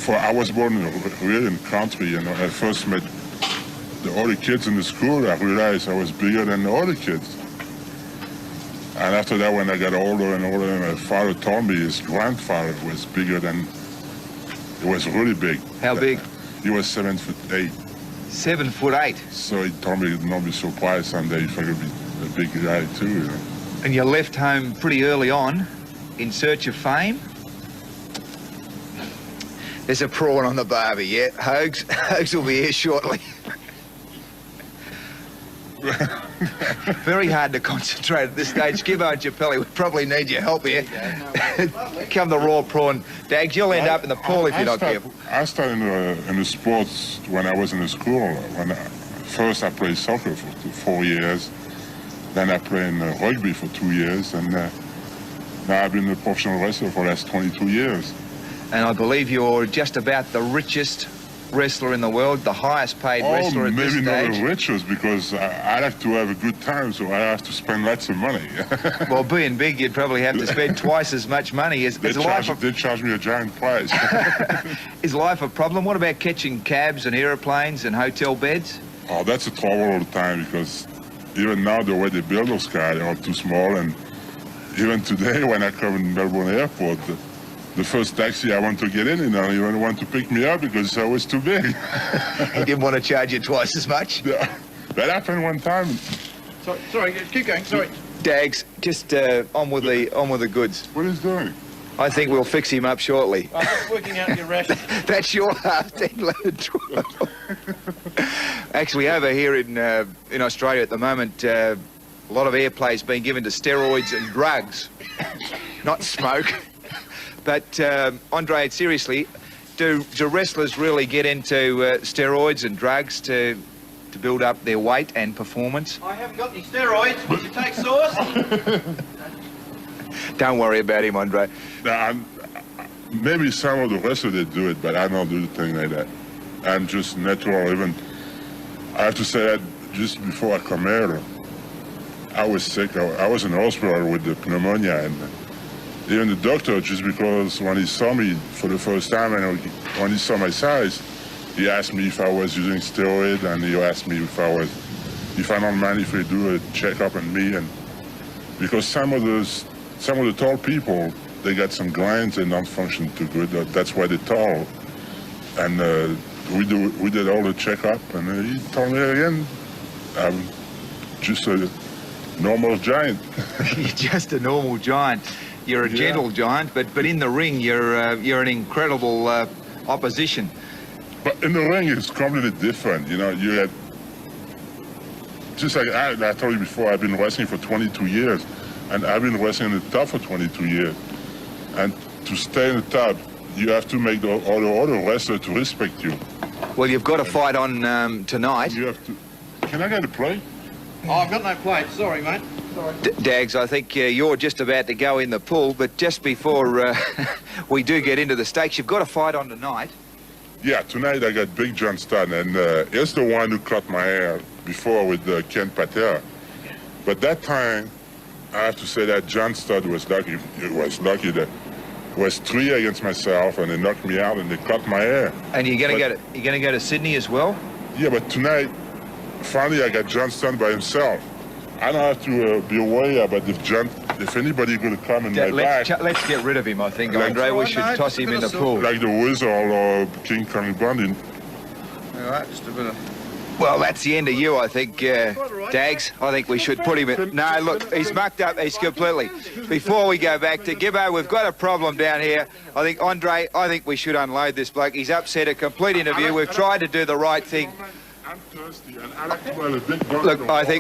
I was born really in country, you know. I first met the other kids in the school. I realized I was bigger than the other kids. And after that, when I got older and older, my father told me his grandfather was bigger than, he was really big. How big? He was 7'8". 7'8". So he told me he'd not be surprised someday if I could be a big guy too, you know. And you left home pretty early on in search of fame? There's a prawn on the barbie, yeah? Hogs? Hogs will be here shortly. Very hard to concentrate at this stage. Gibbo and Chappelli, we probably need your help here. Come the raw prawn. Dags, you'll end up in the pool if you're not careful. I started in the sports when I was in the school. First I played soccer for 4 years. Then I played in rugby for 2 years. And now I've been a professional wrestler for the last 22 years. And I believe you're just about the richest wrestler in the world, the highest paid wrestler at this stage. Maybe not the richest, because I like to have a good time, so I have to spend lots of money. Well, being big, you'd probably have to spend twice as much money. They charge me a giant price. Is life a problem? What about catching cabs and aeroplanes and hotel beds? Oh, that's a trouble all the time, because even now the way they build those cars, they are too small. And even today when I come in Melbourne Airport, the first taxi I want to get in, you know, you don't want to pick me up because I was too big. He didn't want to charge you twice as much? Yeah, that happened one time. Sorry, keep going, sorry. Dags, just on with the goods. What is he doing? I think we'll fix him up shortly. I'm just working out your ration. That's your half, 10, 11, 12. Actually, over here in Australia at the moment, a lot of airplay's been given to steroids and drugs, not smoke. But, Andre, seriously, do wrestlers really get into steroids and drugs to build up their weight and performance? I haven't got any steroids. Would you take sauce? Don't worry about him, Andre. Maybe some of the wrestlers, they do it, but I don't do the thing like that. I'm just natural. Even, I have to say that just before I come here, I was sick. I was in the hospital with the pneumonia, and even the doctor, just because when he saw me for the first time and when he saw my size, he asked me if I was using steroid, and he asked me if I don't mind if we do a checkup on me. And because some of the tall people, they got some glands and don't function too good. That's why they're tall. And we did all the checkup, and he told me again, I'm just a normal giant. You're just a normal giant. You're a gentle giant, but in the ring, you're an incredible opposition. But in the ring, it's completely different. You know, you had, just like I told you before, I've been wrestling for 22 years, and I've been wrestling in the top for 22 years. And to stay in the top, you have to make all the other wrestlers to respect you. Well, you've got a fight on tonight. You have to. Can I get a plate? Oh, I've got no plate. Sorry, mate. Sorry. Dags, I think you're just about to go in the pool, but just before we do get into the stakes, you've got a fight on tonight. Yeah, tonight I got Big John Studd, and he's the one who cut my hair before with Ken Patera. But that time, I have to say that John Studd was lucky. It was lucky that it was 3 against myself, and they knocked me out and they cut my hair. And you're going to go to Sydney as well? Yeah, but tonight, finally I got John Studd by himself. I don't have to be aware, but if anybody going to come in my back... Let's get rid of him, I think, Andre. We should toss him in the pool. Like the Wizard or King Kong Bundy. All right, just a bit of... Well, that's the end of you, I think, Dags. I think we should put him in... No, look, he's mucked up. He's completely... Before we go back to Gibbo, we've got a problem down here. I think, Andre, we should unload this bloke. He's upset a complete interview. We've tried to do the right thing. I'm thirsty, and I like to have a big bucket. Look, I think...